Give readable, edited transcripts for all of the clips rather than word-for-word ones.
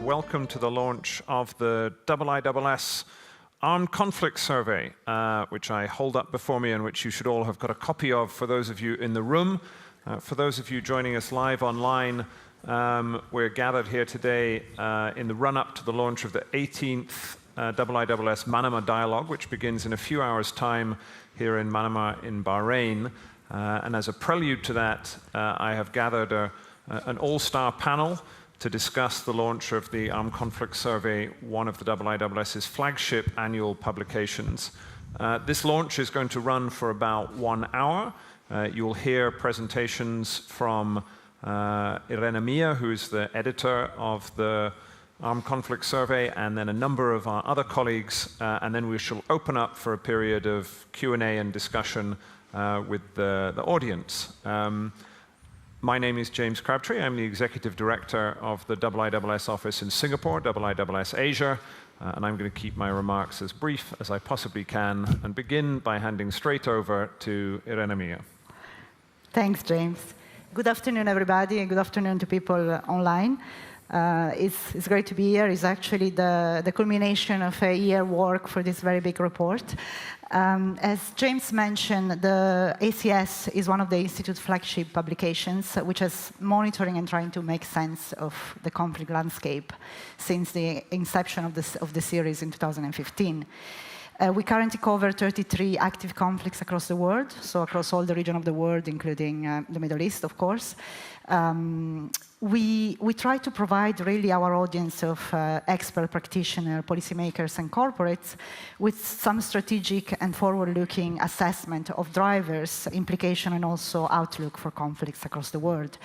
welcome to the launch of the IISS Armed Conflict Survey, which I hold up before me and which you should all have got a copy of for those of you in the room. For those of you joining us live online, we're gathered here today in the run-up to the launch of the 18th IISS Manama Dialogue, which begins in a few hours' time here in Manama in Bahrain. And as a prelude to that, I have gathered an all-star panel to discuss the launch of the Armed Conflict Survey, one of the IISS's flagship annual publications. This launch is going to run for about 1 hour. You'll hear presentations from Irene Mia, who's the editor of the Armed Conflict Survey, and then a number of our other colleagues, and then we shall open up for a period of Q&A and discussion with the audience. My name is James Crabtree. I'm the Executive Director of the IISS office in Singapore, IISS Asia, and I'm going to keep my remarks as brief as I possibly can and begin by handing straight over to Irene Mia. Thanks, James. Good afternoon, everybody, and good afternoon to people online. It's great to be here. It's actually the culmination of a year work for this very big report. As James mentioned, the ACS is one of the Institute's flagship publications, which is monitoring and trying to make sense of the conflict landscape since the inception of the series in 2015. We currently cover 33 active conflicts across the world, so across all the region of the world, including the Middle East, of course. We try to provide really our audience of expert practitioners, policymakers, and corporates with some strategic and forward-looking assessment of drivers, implication, and also outlook for conflicts across the world.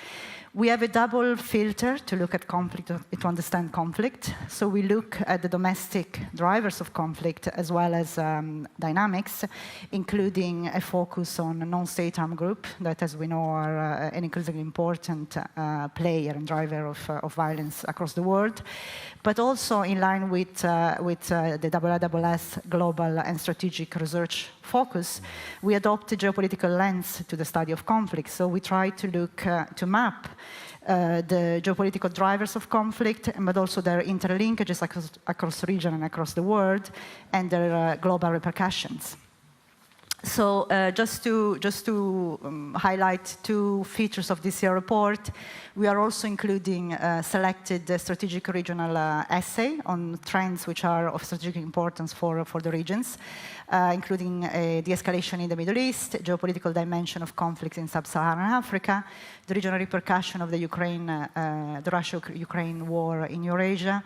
We have a double filter to look at conflict, to understand conflict. So we look at the domestic drivers of conflict as well as dynamics, including a focus on a non-state armed group that, as we know, are an increasingly important player and driver of violence across the world. But also in line with the IISS global and strategic research focus, we adopt a geopolitical lens to the study of conflict. So we try to look to map the geopolitical drivers of conflict, but also their interlinkages across the region and across the world, and their global repercussions. So just to highlight two features of this year report, we are also including selected strategic regional essay on trends which are of strategic importance for the regions, including de-escalation in the Middle East, geopolitical dimension of conflicts in sub-Saharan Africa, the regional repercussion of the Russia-Ukraine war in Eurasia,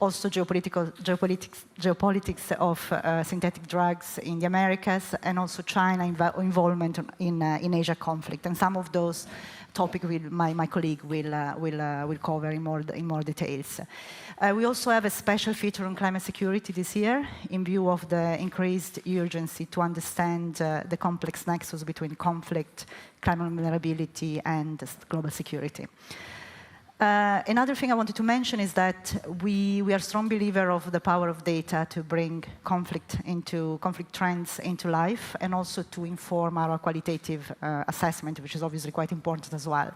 also geopolitics of synthetic drugs in the Americas, and also China involvement in Asia conflict. And some of those topics my colleague will cover in more details. We also have a special feature on climate security this year in view of the increased urgency to understand the complex nexus between conflict, climate vulnerability, and global security. Another thing I wanted to mention is that we are strong believer of the power of data to bring conflict trends into life, and also to inform our qualitative assessment, which is obviously quite important as well.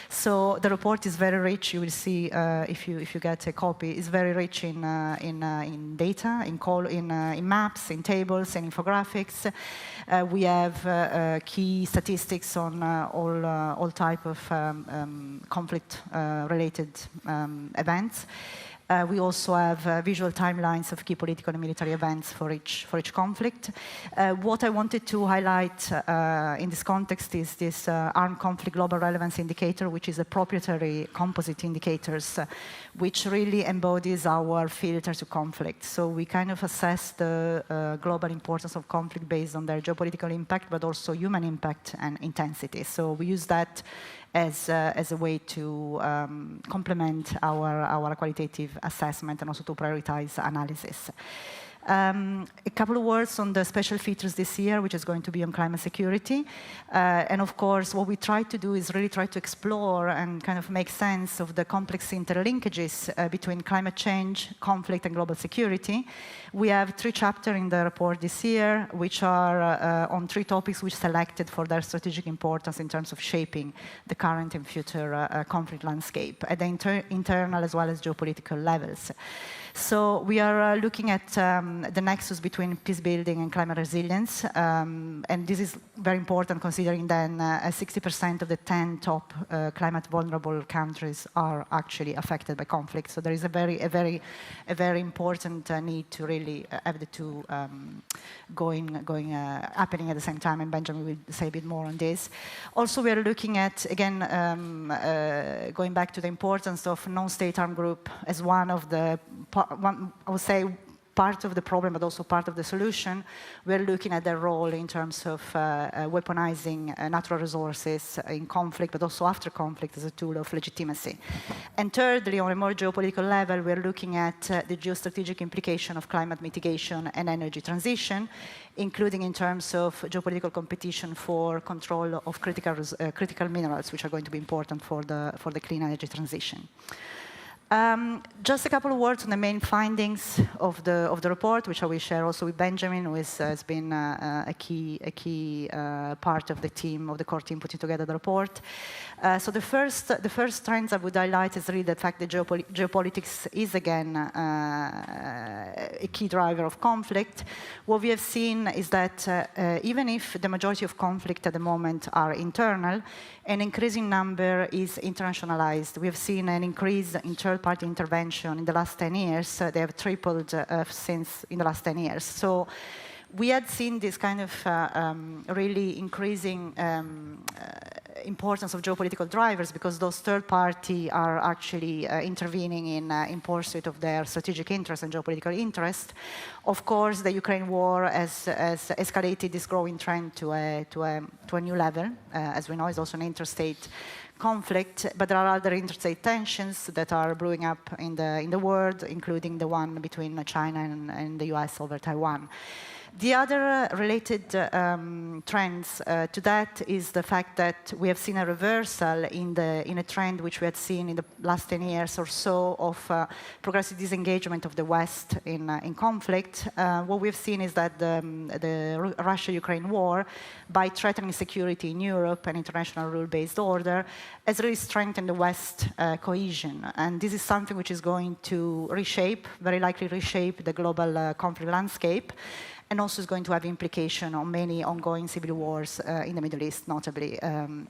So the report is very rich. You will see if you get a copy. It's very rich in data, in maps, in tables, and infographics. We have key statistics on all type of conflict related events. We also have visual timelines of key political and military events for each conflict. What I wanted to highlight in this context is this Armed Conflict Global Relevance Indicator, which is a proprietary composite indicators, which really embodies our filter to conflict. So we kind of assess the global importance of conflict based on their geopolitical impact, but also human impact and intensity. So we use that as a way to complement our qualitative assessment and also to prioritize analysis. A couple of words on the special features this year, which is going to be on climate security. And of course, what we try to do is really try to explore and kind of make sense of the complex interlinkages between climate change, conflict, and global security. We have 3 chapters in the report this year, which are on 3 topics which selected for their strategic importance in terms of shaping the current and future conflict landscape at the internal as well as geopolitical levels. So we are looking at the nexus between peace building and climate resilience, and this is very important considering then 60% of the 10 top climate vulnerable countries are actually affected by conflict. So there is a very important need to really have the 2 happening at the same time, and Benjamin will say a bit more on this. Also, we are looking at, again, going back to the importance of non-state armed group as one of the, I would say, part of the problem, but also part of the solution. We're looking at their role in terms of weaponizing natural resources in conflict, but also after conflict as a tool of legitimacy. And thirdly, on a more geopolitical level, we're looking at the geostrategic implication of climate mitigation and energy transition, including in terms of geopolitical competition for control of critical minerals, which are going to be important for the clean energy transition. Just a couple of words on the main findings of the report, which I will share also with Benjamin, who has been a key part of the team, of the core team putting together the report. So the first trends I would highlight is really the fact that geopolitics is again a key driver of conflict. What we have seen is that even if the majority of conflict at the moment are internal, an increasing number is internationalized. We have seen an increase in third-party intervention in the last 10 years. They have tripled since in the last 10 years. So we had seen this kind of really increasing importance of geopolitical drivers because those third parties are actually intervening in pursuit of their strategic interest and geopolitical interest. Of course, the Ukraine war has escalated this growing trend to a new level. As we know, it's also an interstate conflict, but there are other interstate tensions that are brewing up in the world, including the one between China and the US over Taiwan. The other related trends to that is the fact that we have seen a reversal in a trend which we had seen in the last 10 years or so of progressive disengagement of the West in conflict. What we've seen is that the Russia-Ukraine war, by threatening security in Europe and international rule-based order, has really strengthened the West cohesion. And this is something which is going to very likely reshape the global conflict landscape, and also is going to have implication on many ongoing civil wars in the Middle East, notably. And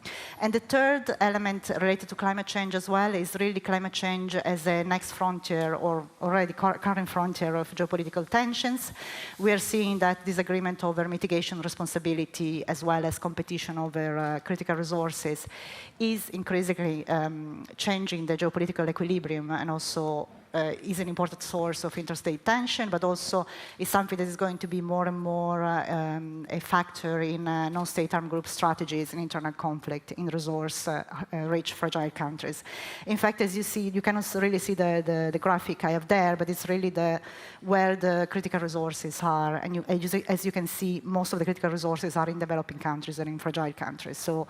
the third element related to climate change as well is really climate change as a next frontier or already current frontier of geopolitical tensions. We are seeing that disagreement over mitigation responsibility as well as competition over critical resources is increasingly changing the geopolitical equilibrium and also is an important source of interstate tension, but also is something that is going to be more and more a factor in non-state armed group strategies in internal conflict in resource-rich, fragile countries. In fact, as you see, you cannot really see the graphic I have there, but it's really where the critical resources are. And as you can see, most of the critical resources are in developing countries and in fragile countries. So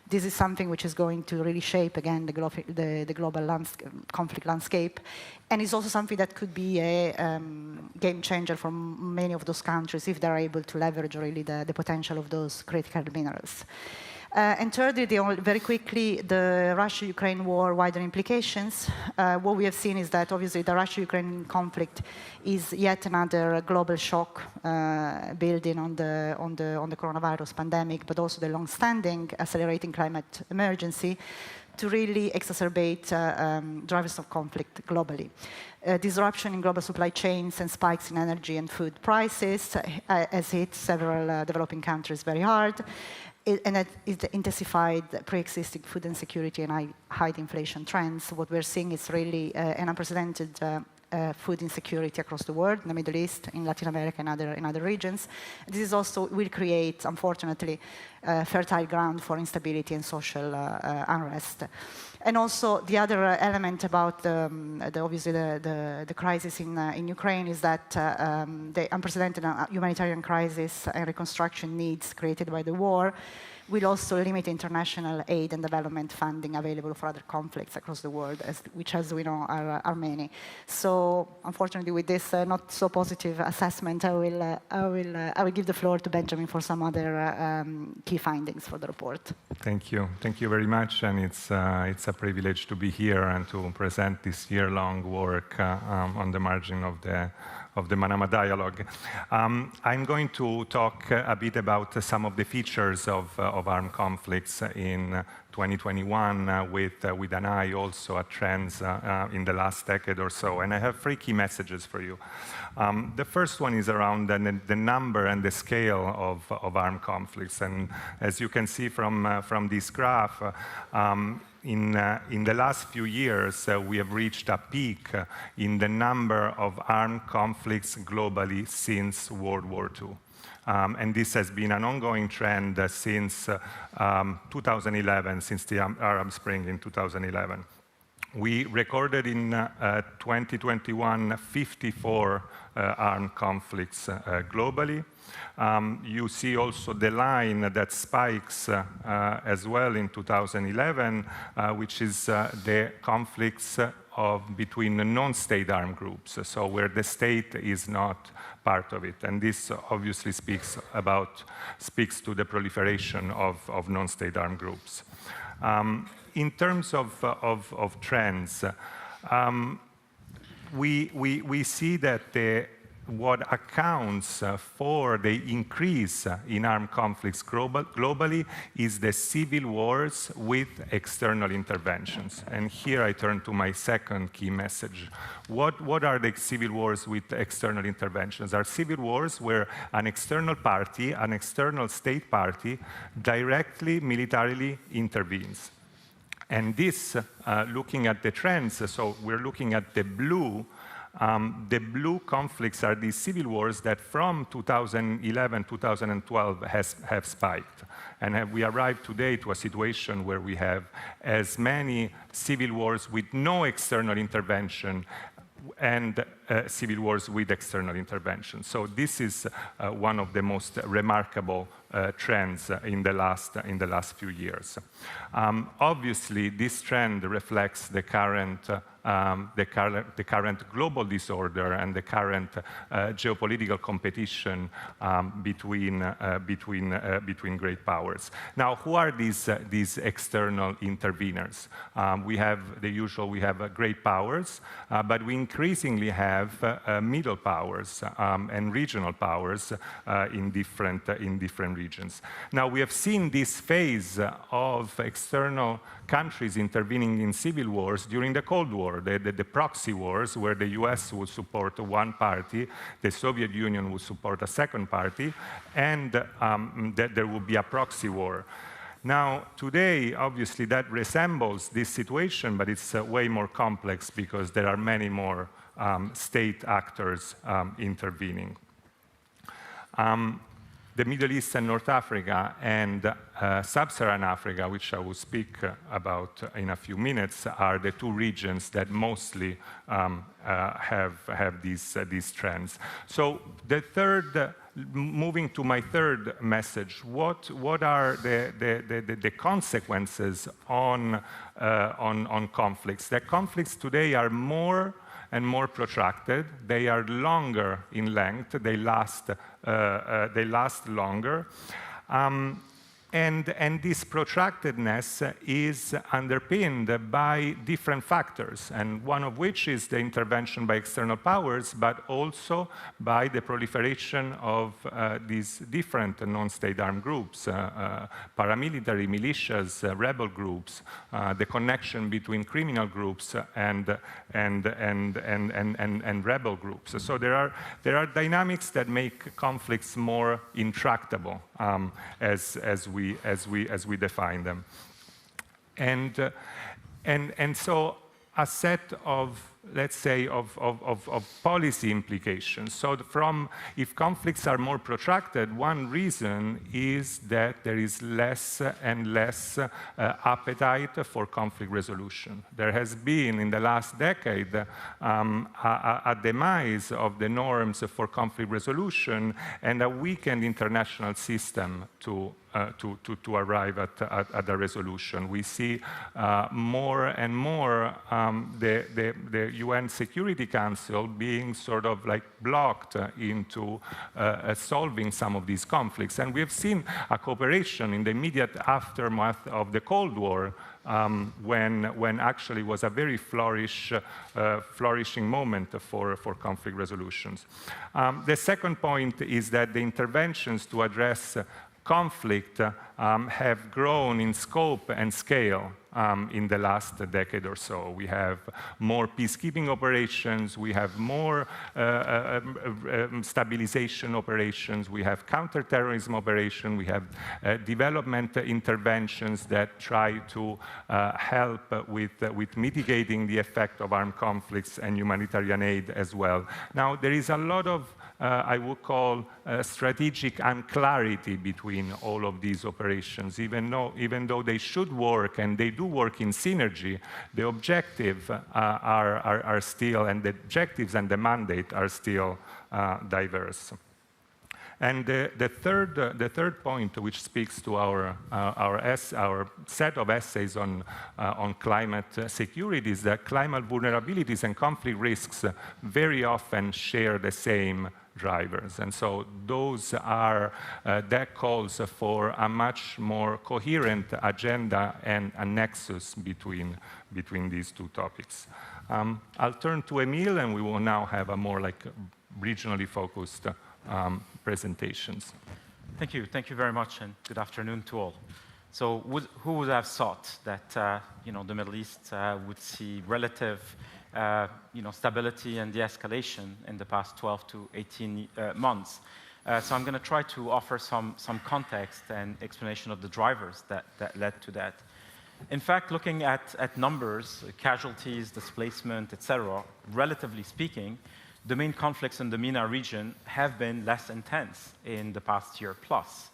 this is something which is going to really shape, again, the global conflict landscape. And it's also something that could be a game changer for many of those countries if they're able to leverage really the potential of those critical minerals. And thirdly, very quickly, the Russia-Ukraine war wider implications. What we have seen is that obviously the Russia-Ukraine conflict is yet another global shock building on the coronavirus pandemic, but also the long-standing accelerating climate emergency to really exacerbate drivers of conflict globally. Disruption in global supply chains and spikes in energy and food prices has hit several developing countries very hard. And it intensified pre-existing food insecurity and high inflation trends. What we're seeing is really an unprecedented food insecurity across the world, in the Middle East, in Latin America, and other regions. This is also will create, unfortunately, fertile ground for instability and social unrest. And also, the other element about obviously the crisis in Ukraine is that the unprecedented humanitarian crisis and reconstruction needs created by the war will also limit international aid and development funding available for other conflicts across the world, which, as we know, are many. So, unfortunately, with this not so positive assessment, I will give the floor to Benjamin for some other key findings for the report. Thank you very much, and it's a privilege to be here and to present this year-long work on the margin of the Manama Dialogue. I'm going to talk a bit about some of the features of armed conflicts in 2021 with an eye also at trends in the last decade or so. And I have 3 key messages for you. The first one is around the number and the scale of armed conflicts. And as you can see from this graph, in the last few years, we have reached a peak in the number of armed conflicts globally since World War II. And this has been an ongoing trend since 2011, since the Arab Spring in 2011. We recorded in 2021 54 armed conflicts globally. You see also the line that spikes as well in 2011, which is the conflicts between the non-state armed groups, so where the state is not part of it. And this obviously speaks to the proliferation of non-state armed groups. In terms of trends, we see that what accounts for the increase in armed conflicts globally is the civil wars with external interventions. And here I turn to my second key message. What are the civil wars with external interventions? Are civil wars where an external party, an external state party, directly militarily intervenes. And this, looking at the trends, so we're looking at the blue conflicts are these civil wars that from 2011, 2012 have spiked. And we arrived today to a situation where we have as many civil wars with no external intervention and civil wars with external intervention. So this is one of the most remarkable trends in the last few years. Obviously, this trend reflects the current global disorder and the current geopolitical competition between great powers. Now, who are these external interveners? We have the usual. We have great powers, but we increasingly have middle powers and regional powers in different regions. Now, we have seen this phase of external countries intervening in civil wars during the Cold War, the proxy wars, where the US would support one party, the Soviet Union would support a second party, and there would be a proxy war. Now, today, obviously, that resembles this situation, but it's way more complex because there are many more state actors intervening. The Middle East and North Africa and Sub-Saharan Africa, which I will speak about in a few minutes, are the 2 regions that mostly have these trends. So moving to my third message, what are the consequences on conflicts? The conflicts today are more and more protracted. They are longer in length. They last longer. And this protractedness is underpinned by different factors, and one of which is the intervention by external powers, but also by the proliferation of these different non-state armed groups, paramilitary militias, rebel groups, the connection between criminal groups and rebel groups. So there are dynamics that make conflicts more intractable as we define them. And so a set of let's say, of policy implications. So if conflicts are more protracted, one reason is that there is less and less appetite for conflict resolution. There has been, in the last decade, a demise of the norms for conflict resolution and a weakened international system to arrive at a resolution. We see more and more the UN Security Council being sort of like blocked into solving some of these conflicts. And we have seen a cooperation in the immediate aftermath of the Cold War when actually was a very flourishing moment for conflict resolutions. The second point is that the interventions to address conflict have grown in scope and scale in the last decade or so. We have more peacekeeping operations, we have more stabilization operations, we have counterterrorism operations, we have development interventions that try to help with mitigating the effect of armed conflicts and humanitarian aid as well. Now, there is a lot of I would call strategic unclarity between all of these operations, even though they should work and they do work in synergy. The objectives are still, and the objectives and the mandate are still diverse. And the third point, which speaks to our set of essays on climate security, is that climate vulnerabilities and conflict risks very often share the same drivers. And so those are, that calls for a much more coherent agenda and a nexus between these two topics. I'll turn to Emile, and we will now have a more like regionally focused presentations. Thank you very much, and good afternoon to all. So who would have thought that the Middle East would see relative stability and de-escalation in the past 12 to 18 months? So I'm going to try to offer some context and explanation of the drivers that led to that. In fact, looking at numbers, casualties, displacement, etc., relatively speaking, the main conflicts in the MENA region have been less intense in the past year plus.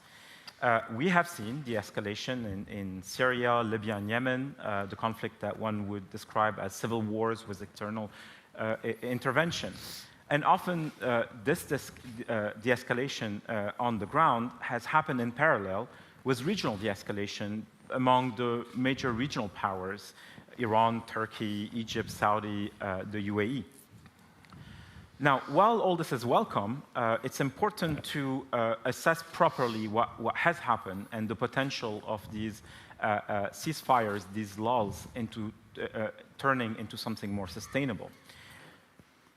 We have seen de-escalation in Syria, Libya, and Yemen, the conflict that one would describe as civil wars with external intervention. And often this de-escalation on the ground has happened in parallel with regional de-escalation among the major regional powers, Iran, Turkey, Egypt, Saudi, the UAE. Now, while all this is welcome, it's important to assess properly what has happened and the potential of these ceasefires, these lulls, into turning into something more sustainable.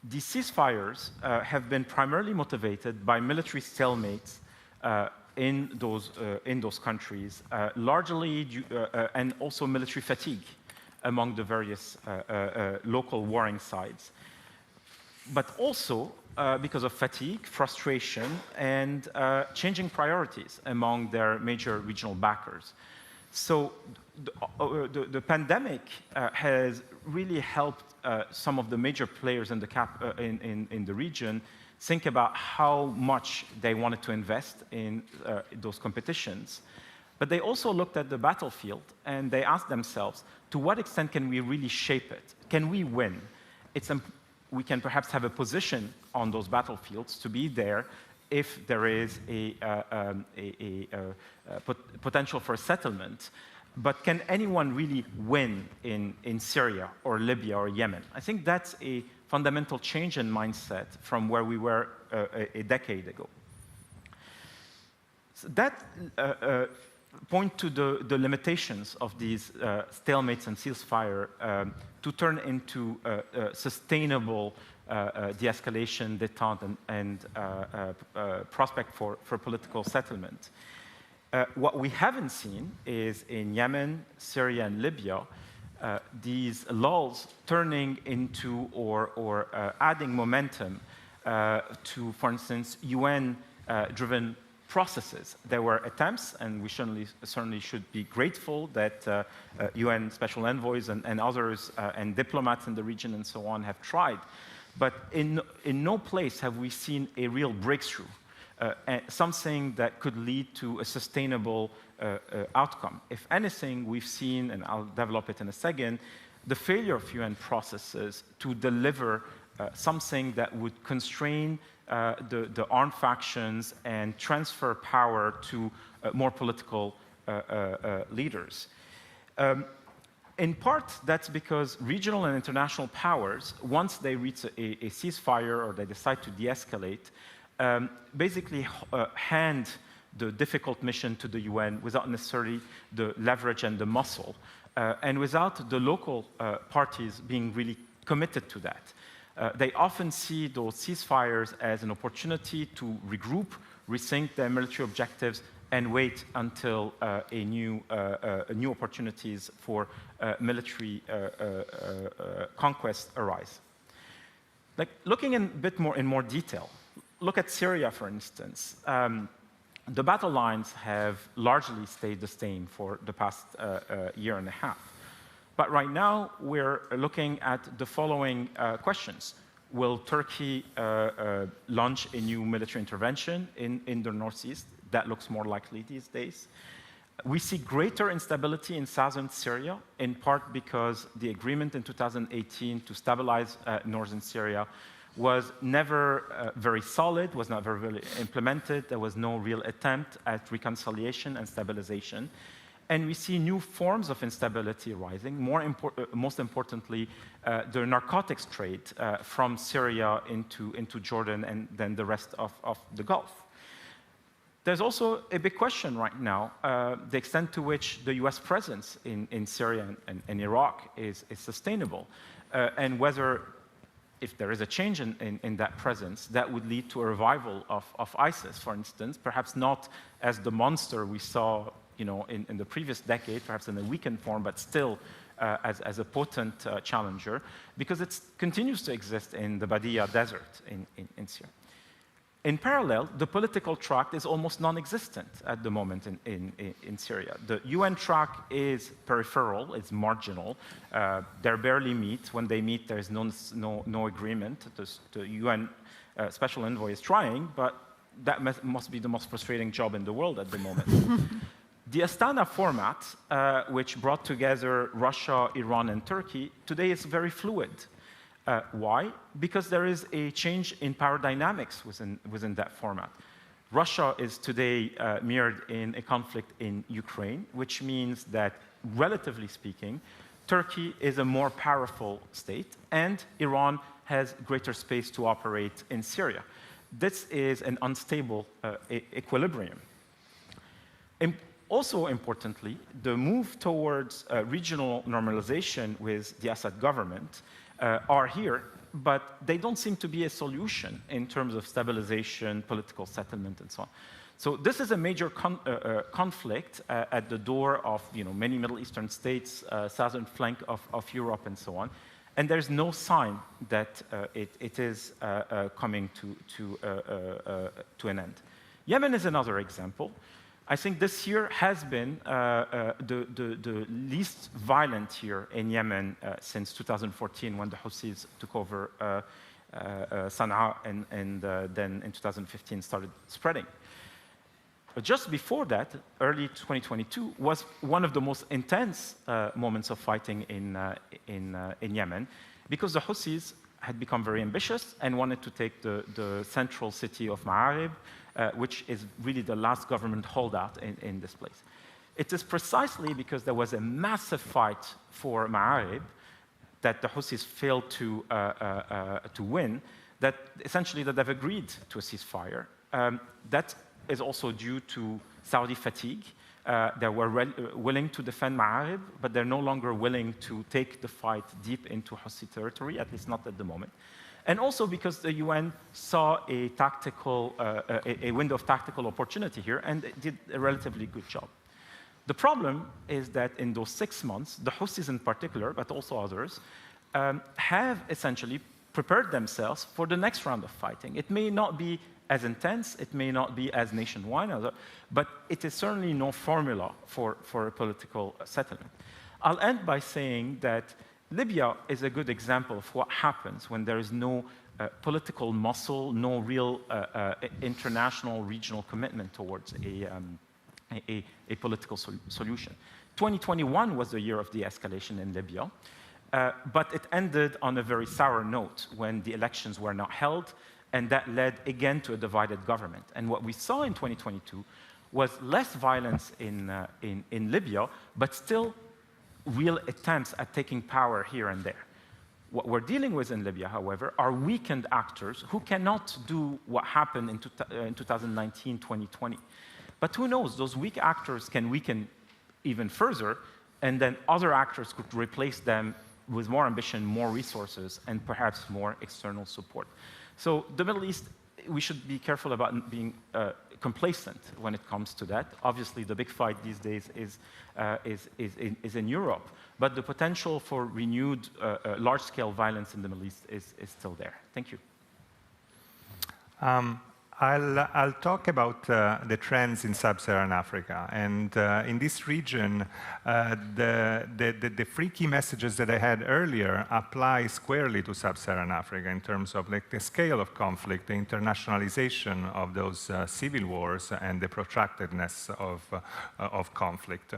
These ceasefires have been primarily motivated by military stalemates in those countries, largely and also military fatigue among the various local warring sides. But also because of fatigue, frustration, and changing priorities among their major regional backers. So the pandemic has really helped some of the major players in the region think about how much they wanted to invest in those competitions. But they also looked at the battlefield and they asked themselves, to what extent can we really shape it? Can we win? We can perhaps have a position on those battlefields to be there if there is a potential for a settlement. But can anyone really win in Syria or Libya or Yemen? I think that's a fundamental change in mindset from where we were a decade ago. So that point to the limitations of these stalemates and ceasefire to turn into sustainable de-escalation, détente, and prospect for political settlement. What we haven't seen is in Yemen, Syria, and Libya, these lulls turning into or adding momentum to, for instance, UN-driven processes. There were attempts, and we certainly should be grateful that UN special envoys and others and diplomats in the region and so on have tried. But in no place have we seen a real breakthrough, something that could lead to a sustainable outcome. If anything, we've seen, and I'll develop it in a second, the failure of UN processes to deliver something that would constrain the armed factions and transfer power to more political leaders. In part, that's because regional and international powers, once they reach a ceasefire or they decide to de-escalate, basically hand the difficult mission to the UN without necessarily the leverage and the muscle, and without the local parties being really committed to that. They often see those ceasefires as an opportunity to regroup, rethink their military objectives, and wait until new opportunities for military conquest arise. Like looking in a bit more in more detail, look at Syria, for instance. The battle lines have largely stayed the same for the past year and a half. But right now, we're looking at the following questions. Will Turkey launch a new military intervention in the northeast? That looks more likely these days. We see greater instability in southern Syria, in part because the agreement in 2018 to stabilize northern Syria was never very solid, was not very really implemented. There was no real attempt at reconciliation and stabilization. And we see new forms of instability rising, most importantly, the narcotics trade from Syria into Jordan and then the rest of the Gulf. There's also a big question right now, the extent to which the US presence in Syria and Iraq is sustainable, and whether, if there is a change in that presence, that would lead to a revival of ISIS, for instance, perhaps not as the monster we saw in the previous decade, perhaps in a weakened form, but still as a potent challenger, because it continues to exist in the Badia Desert in Syria. In parallel, the political track is almost non-existent at the moment in Syria. The UN track is peripheral, it's marginal. They barely meet. When they meet, there is no agreement. The UN special envoy is trying, but that must be the most frustrating job in the world at the moment. The Astana format, which brought together Russia, Iran, and Turkey, today is very fluid. Why? Because there is a change in power dynamics within that format. Russia is today mirrored in a conflict in Ukraine, which means that, relatively speaking, Turkey is a more powerful state, and Iran has greater space to operate in Syria. This is an unstable equilibrium. Also importantly, the move towards regional normalization with the Assad government are here, but they don't seem to be a solution in terms of stabilization, political settlement, and so on. So this is a major conflict at the door of many Middle Eastern states, southern flank of Europe, and so on. And there's no sign that it is coming to an end. Yemen is another example. I think this year has been the least violent year in Yemen since 2014, when the Houthis took over Sana'a and then in 2015 started spreading. But just before that, early 2022, was one of the most intense moments of fighting in Yemen, because the Houthis had become very ambitious and wanted to take the central city of Ma'arib, which is really the last government holdout in this place. It is precisely because there was a massive fight for Ma'arib that the Houthis failed to win, that essentially that they've agreed to a ceasefire. That is also due to Saudi fatigue. They were willing to defend Ma'arib, but they're no longer willing to take the fight deep into Houthi territory, at least not at the moment. And also because the UN saw a window of tactical opportunity here, and it did a relatively good job. The problem is that in those 6 months, the Houthis in particular, but also others, have essentially prepared themselves for the next round of fighting. It may not be as intense, it may not be as nationwide, but it is certainly no formula for a political settlement. I'll end by saying that Libya is a good example of what happens when there is no political muscle, no real international, regional commitment towards a political solution. 2021 was the year of de-escalation in Libya, but it ended on a very sour note when the elections were not held, and that led again to a divided government. And what we saw in 2022 was less violence in Libya, but still real attempts at taking power here and there. What we're dealing with in Libya, however, are weakened actors who cannot do what happened in 2019, 2020. But who knows, those weak actors can weaken even further, and then other actors could replace them with more ambition, more resources, and perhaps more external support. So the Middle East, we should be careful about being complacent when it comes to that. Obviously, the big fight these days is in Europe, but the potential for renewed large-scale violence in the Middle East is still there. Thank you. I'll talk about the trends in sub-Saharan Africa. And in this region, the three key messages that I had earlier apply squarely to sub-Saharan Africa in terms of like the scale of conflict, the internationalization of those civil wars, and the protractedness of conflict.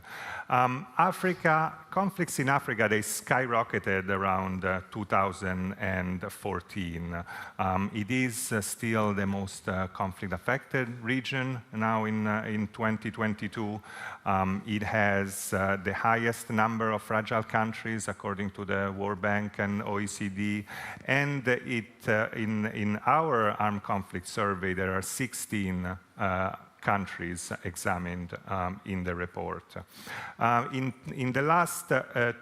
Conflicts in Africa, they skyrocketed around 2014. It is still the most conflict-affected region now in 2022. It has the highest number of fragile countries according to the World Bank and OECD. And in our armed conflict survey, there are 16 countries examined in the report. In the last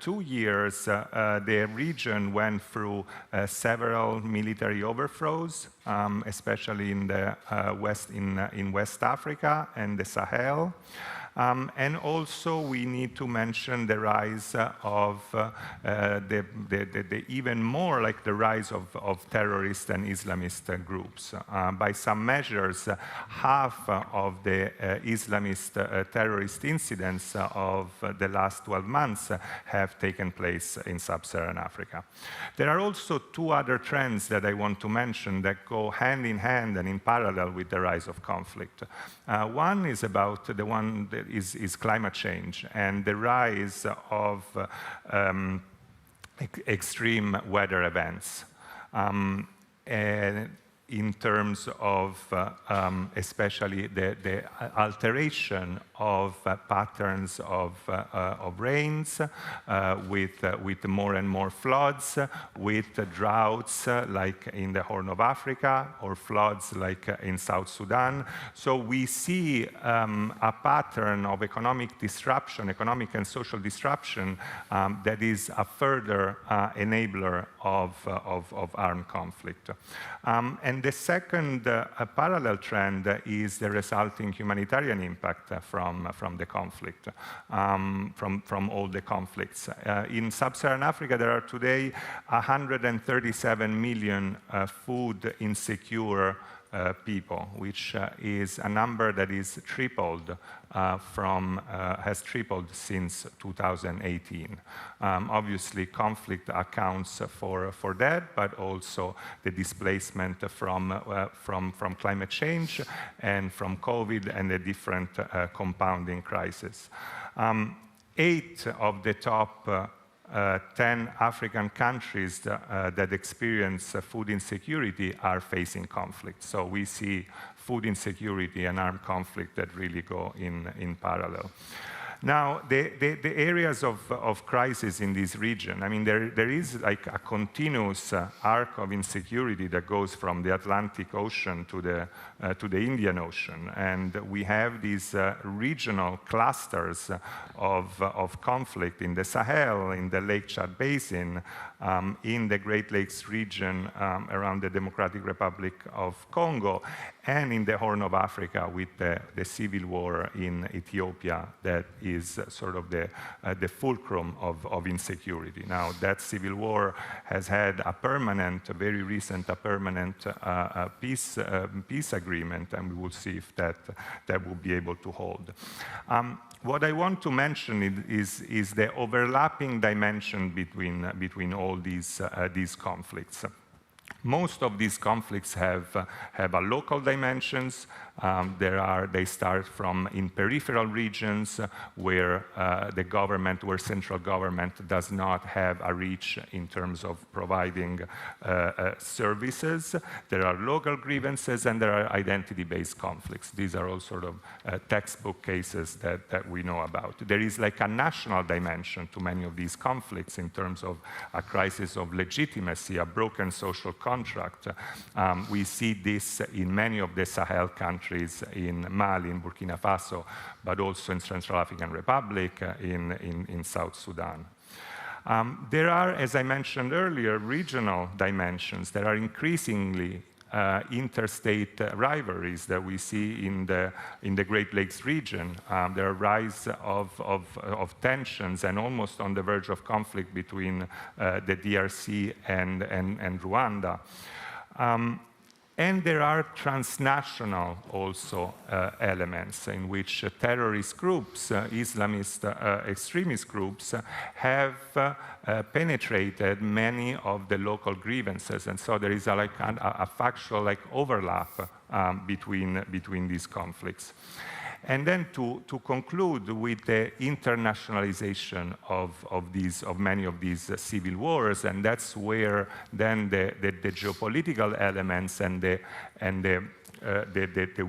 2 years, the region went through several military overthrows, especially in the in West Africa and the Sahel. And also, we need to mention the rise of even more like the rise of terrorist and Islamist groups. By some measures, half of the Islamist terrorist incidents of the last 12 months have taken place in sub-Saharan Africa. There are also two other trends that I want to mention that go hand in hand and in parallel with the rise of conflict. One is about the one that is climate change and the rise of extreme weather events. In terms of especially the alteration of patterns of rains, with more and more floods, with droughts like in the Horn of Africa, or floods like in South Sudan. So we see a pattern of economic disruption, economic and social disruption, that is a further enabler of armed conflict. And the second parallel trend is the resulting humanitarian impact from the conflict, from all the conflicts. In sub-Saharan Africa, there are today 137 million food insecure people, which is a number that is tripled has tripled since 2018. Obviously, conflict accounts for that, but also the displacement from climate change and from COVID and the different compounding crises. 8 of the top 10 African countries that experience food insecurity are facing conflict. So we see food insecurity and armed conflict that really go in parallel. Now, the areas of crisis in this region, I mean, there is like a continuous arc of insecurity that goes from the Atlantic Ocean to the Indian Ocean. And we have these regional clusters of conflict in the Sahel, in the Lake Chad Basin, in the Great Lakes region around the Democratic Republic of Congo, and in the Horn of Africa with the civil war in Ethiopia that is sort of the fulcrum of insecurity. Now, that civil war has had a very recent peace agreement, and we will see if that will be able to hold. What I want to mention is the overlapping dimension between all these conflicts. Most of these conflicts have a local dimensions. They start from in peripheral regions where where central government does not have a reach in terms of providing services. There are local grievances and there are identity-based conflicts. These are all sort of textbook cases that we know about. There is like a national dimension to many of these conflicts in terms of a crisis of legitimacy, a broken social contract. We see this in many of the Sahel countries, in Mali, in Burkina Faso, but also in Central African Republic, in South Sudan. There are, as I mentioned earlier, regional dimensions. There are increasingly interstate rivalries that we see in the Great Lakes region. There are rise of tensions and almost on the verge of conflict between the DRC and Rwanda. And there are transnational also elements in which terrorist groups, Islamist extremist groups, have penetrated many of the local grievances, and so there is a factual overlap between these conflicts. And then to conclude with the internationalization of many of these civil wars, and that's where then the geopolitical elements and the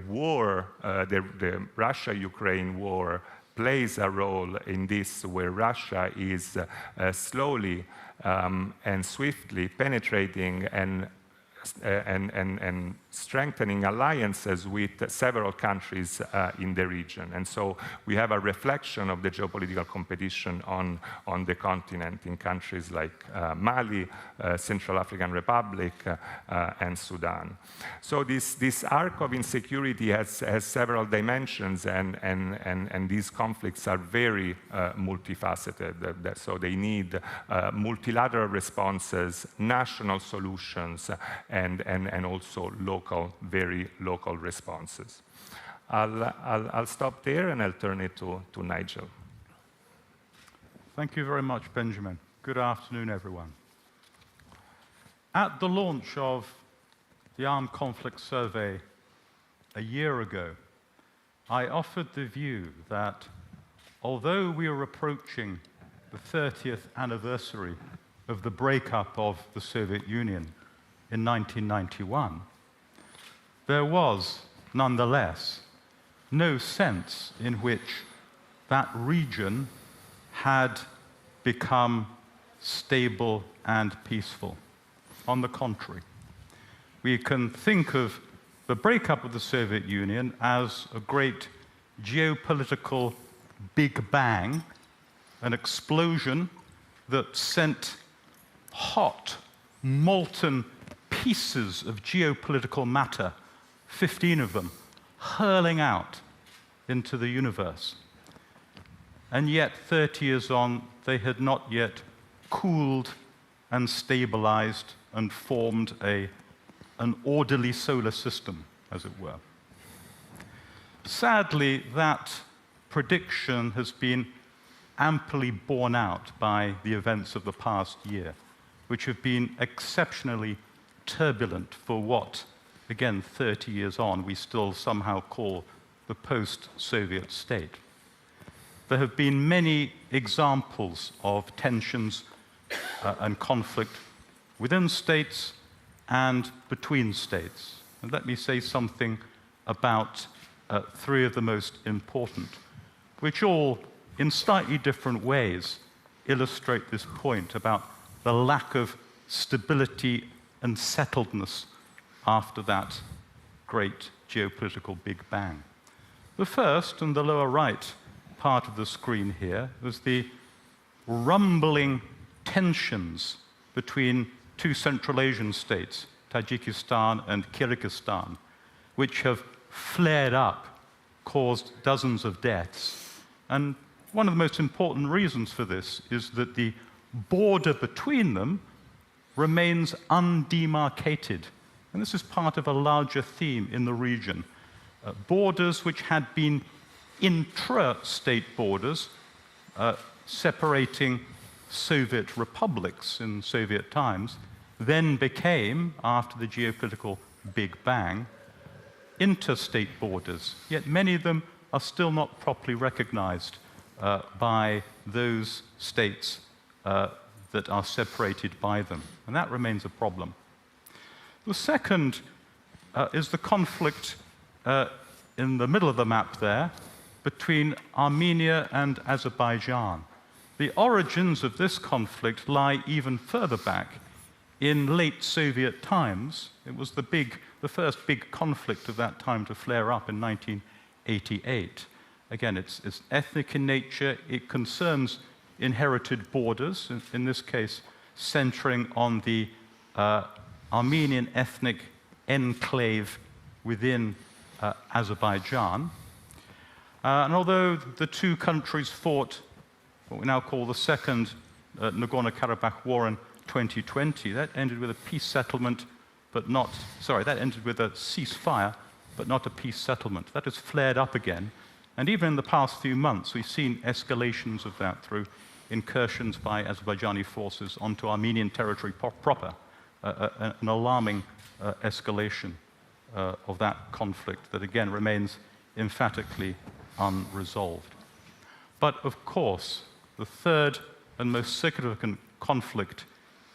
war, the Russia-Ukraine war, plays a role in this, where Russia is slowly and swiftly penetrating and strengthening alliances with several countries in the region. And so we have a reflection of the geopolitical competition on the continent in countries like Mali, Central African Republic, and Sudan. So this arc of insecurity has several dimensions, and these conflicts are very multifaceted. So they need multilateral responses, national solutions, and also very local responses. I'll stop there and I'll turn it to Nigel. Thank you very much, Benjamin. Good afternoon, everyone. At the launch of the Armed Conflict Survey a year ago, I offered the view that although we are approaching the 30th anniversary of the breakup of the Soviet Union in 1991, there was, nonetheless, no sense in which that region had become stable and peaceful. On the contrary, we can think of the breakup of the Soviet Union as a great geopolitical Big Bang, an explosion that sent hot, molten pieces of geopolitical matter, 15 of them, hurling out into the universe. And yet, 30 years on, they had not yet cooled and stabilized and formed an orderly solar system, as it were. Sadly, that prediction has been amply borne out by the events of the past year, which have been exceptionally turbulent for what, again, 30 years on, we still somehow call the post-Soviet state. There have been many examples of tensions and conflict within states and between states. And let me say something about three of the most important, which all, in slightly different ways, illustrate this point about the lack of stability and settledness after that great geopolitical Big Bang. The first, in the lower right part of the screen here, was the rumbling tensions between two Central Asian states, Tajikistan and Kyrgyzstan, which have flared up, caused dozens of deaths. And one of the most important reasons for this is that the border between them remains undemarcated. And this is part of a larger theme in the region. Borders which had been intra-state borders, separating Soviet republics in Soviet times, then became, after the geopolitical Big Bang, interstate borders. Yet many of them are still not properly recognized by those states that are separated by them. And that remains a problem. The second is the conflict in the middle of the map there between Armenia and Azerbaijan. The origins of this conflict lie even further back. In late Soviet times, it was the first big conflict of that time to flare up in 1988. Again, it's ethnic in nature. It concerns inherited borders, in this case, centering on the Armenian ethnic enclave within Azerbaijan. And although the two countries fought what we now call the Second Nagorno-Karabakh War in 2020, that ended with a peace settlement, that ended with a ceasefire, but not a peace settlement. That has flared up again. And even in the past few months, we've seen escalations of that through incursions by Azerbaijani forces onto Armenian territory proper, an alarming escalation of that conflict that, again, remains emphatically unresolved. But, of course, the third and most significant conflict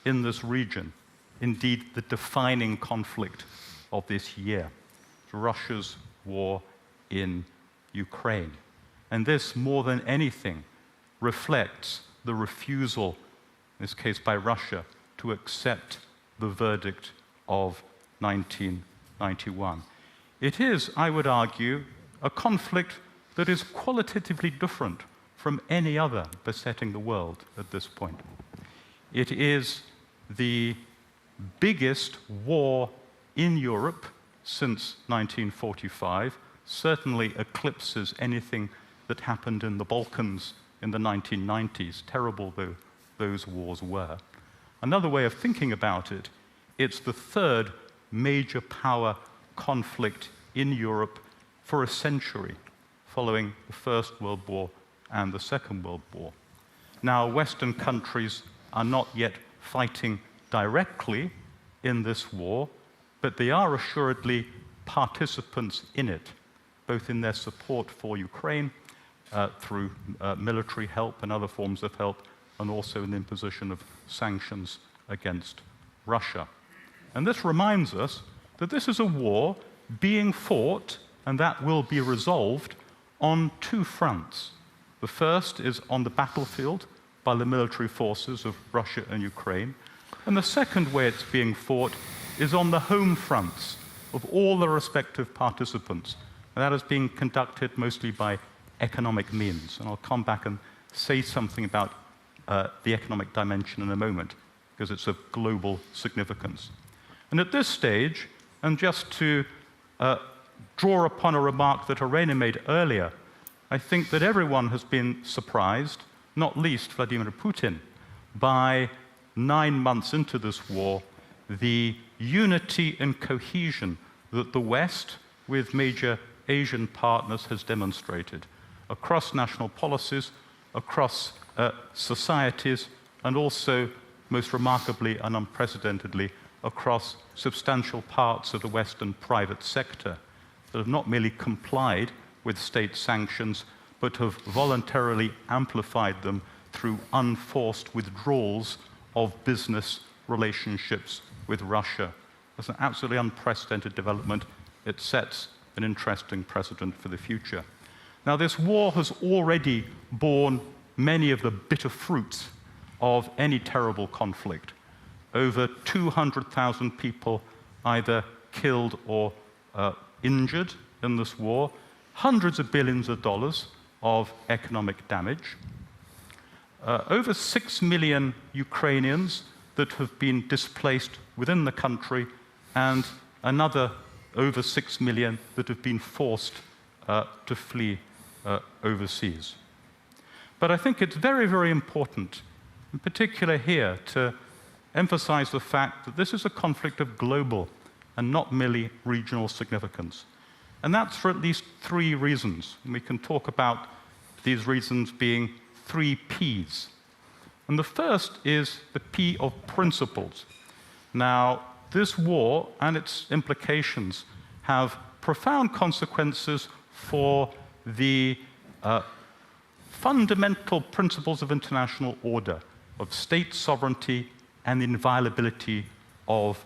in this region, indeed the defining conflict of this year, is Russia's war in Ukraine. And this, more than anything, reflects the refusal, in this case by Russia, to accept the verdict of 1991. It is, I would argue, a conflict that is qualitatively different from any other besetting the world at this point. It is the biggest war in Europe since 1945, certainly eclipses anything that happened in the Balkans in the 1990s, terrible though those wars were. Another way of thinking about it, it's the third major power conflict in Europe for a century, following the First World War and the Second World War. Now, Western countries are not yet fighting directly in this war, but they are assuredly participants in it, both in their support for Ukraine through military help and other forms of help, and also in the imposition of sanctions against Russia. And this reminds us that this is a war being fought, and that will be resolved on two fronts. The first is on the battlefield by the military forces of Russia and Ukraine, and the second way it's being fought is on the home fronts of all the respective participants. And that is being conducted mostly by economic means. And I'll come back and say something about the economic dimension in a moment, because it's of global significance. And at this stage, and just to draw upon a remark that Irene made earlier, I think that everyone has been surprised, not least Vladimir Putin, by 9 months into this war, the unity and cohesion that the West, with major Asian partners, has demonstrated across national policies, across societies, and also, most remarkably and unprecedentedly, across substantial parts of the Western private sector that have not merely complied with state sanctions, but have voluntarily amplified them through unforced withdrawals of business relationships with Russia. That's an absolutely unprecedented development. It sets an interesting precedent for the future. Now, this war has already borne many of the bitter fruits of any terrible conflict. Over 200,000 people either killed or injured in this war, hundreds of billions of dollars of economic damage. Over 6 million Ukrainians that have been displaced within the country and another over 6 million that have been forced to flee overseas. But I think it's very, very important, in particular here, to emphasize the fact that this is a conflict of global and not merely regional significance. And that's for at least 3 reasons. And we can talk about these reasons being 3 Ps. And the first is the P of principles. Now, this war and its implications have profound consequences for the fundamental principles of international order, of state sovereignty and the inviolability of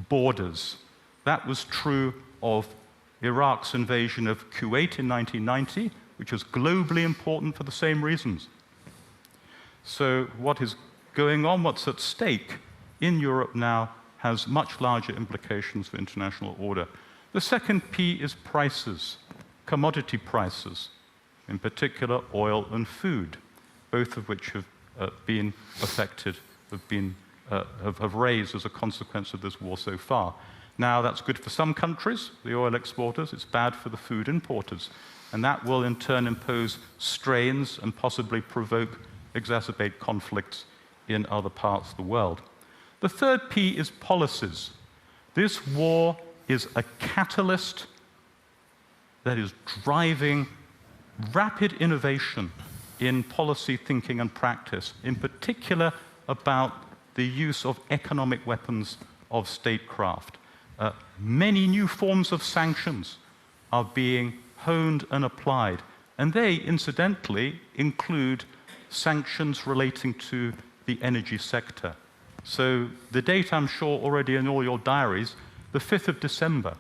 borders. That was true of Iraq's invasion of Kuwait in 1990, which was globally important for the same reasons. So what is going on, what's at stake in Europe now, has much larger implications for international order. The second P is prices, commodity prices, in particular oil and food, both of which have been affected, have raised as a consequence of this war so far. Now, that's good for some countries, the oil exporters. It's bad for the food importers. And that will, in turn, impose strains and possibly exacerbate conflicts in other parts of the world. The third P is policies. This war is a catalyst that is driving rapid innovation in policy thinking and practice, in particular about the use of economic weapons of statecraft. Many new forms of sanctions are being honed and applied, and they, incidentally, include sanctions relating to the energy sector. So the date, I'm sure, already in all your diaries, the 5th of December,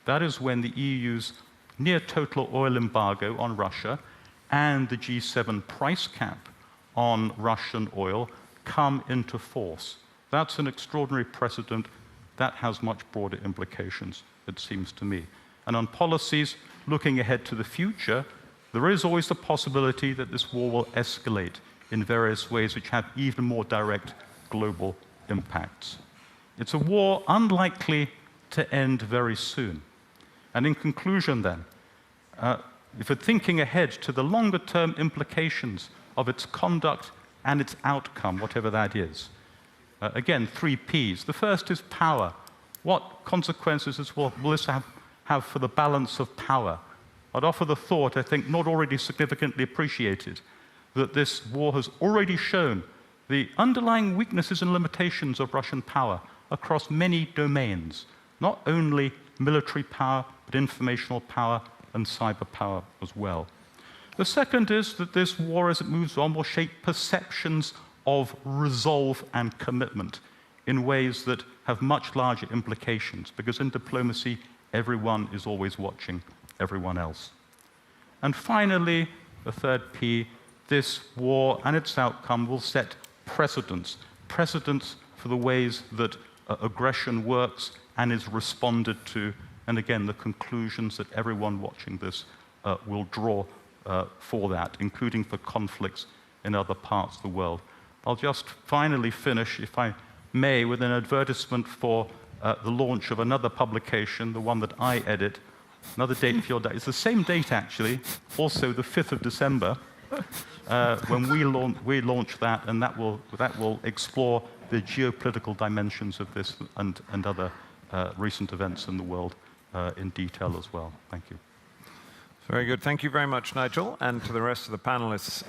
that is when the EU's near total oil embargo on Russia and the G7 price cap on Russian oil come into force. That's an extraordinary precedent that has much broader implications, it seems to me. And on policies, looking ahead to the future, there is always the possibility that this war will escalate in various ways which have even more direct global impacts. It's a war unlikely to end very soon. And in conclusion then, if we're thinking ahead to the longer-term implications of its conduct and its outcome, whatever that is, again, 3 Ps. The first is power. What consequences will this have for the balance of power? I'd offer the thought, I think not already significantly appreciated, that this war has already shown the underlying weaknesses and limitations of Russian power across many domains, not only military power, but informational power and cyber power as well. The second is that this war, as it moves on, will shape perceptions of resolve and commitment in ways that have much larger implications, because in diplomacy, everyone is always watching everyone else. And finally, the third P, this war and its outcome will set precedents for the ways that aggression works and is responded to, and again, the conclusions that everyone watching this will draw for that, including for conflicts in other parts of the world. I'll just finally finish, if I may, with an advertisement for the launch of another publication, the one that I edit. Another date for your day. It's the same date, actually, also the 5th of December, when we launch that, and that will explore the geopolitical dimensions of this and other recent events in the world in detail as well. Thank you. Very good. Thank you very much, Nigel, and to the rest of the panelists.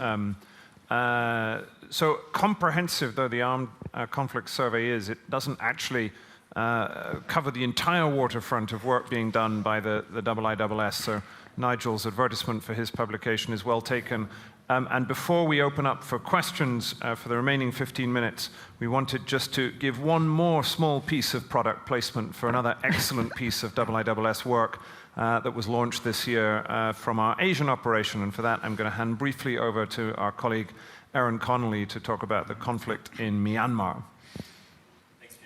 So comprehensive though the armed conflict survey is, it doesn't actually cover the entire waterfront of work being done by the IISS. So Nigel's advertisement for his publication is well taken. And before we open up for questions for the remaining 15 minutes, we wanted just to give one more small piece of product placement for another excellent piece of IISS work that was launched this year from our Asian operation. And for that, I'm going to hand briefly over to our colleague, Erin Connolly, to talk about the conflict in Myanmar. Thanks,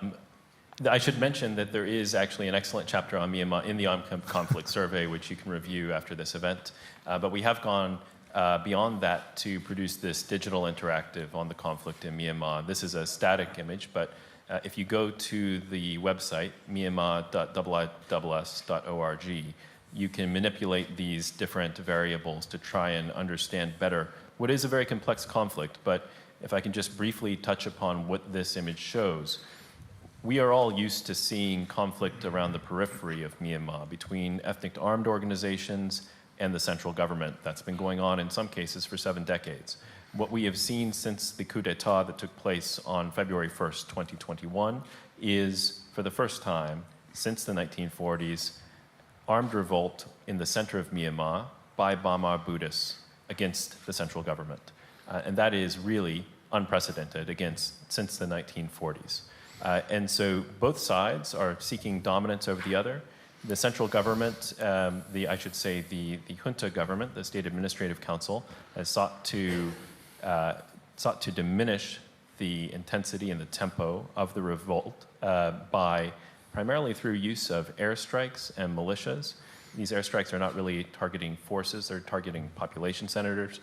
James. And I should mention that there is actually an excellent chapter on Myanmar in the armed conflict survey, which you can review after this event. But we have gone beyond that to produce this digital interactive on the conflict in Myanmar. This is a static image, but if you go to the website, myanmar.iiss.org, you can manipulate these different variables to try and understand better what is a very complex conflict. But if I can just briefly touch upon what this image shows, we are all used to seeing conflict around the periphery of Myanmar between ethnic armed organizations and the central government. That's been going on in some cases for 7 decades. What we have seen since the coup d'etat that took place on February 1st, 2021, is for the first time since the 1940s, armed revolt in the center of Myanmar by Bamar Buddhists against the central government. And that is really unprecedented since the 1940s. And so both sides are seeking dominance over the other. The central government, I should say the junta government, the State Administrative Council, has sought to diminish the intensity and the tempo of the revolt by primarily through use of airstrikes and militias. These airstrikes are not really targeting forces, they're targeting population centers,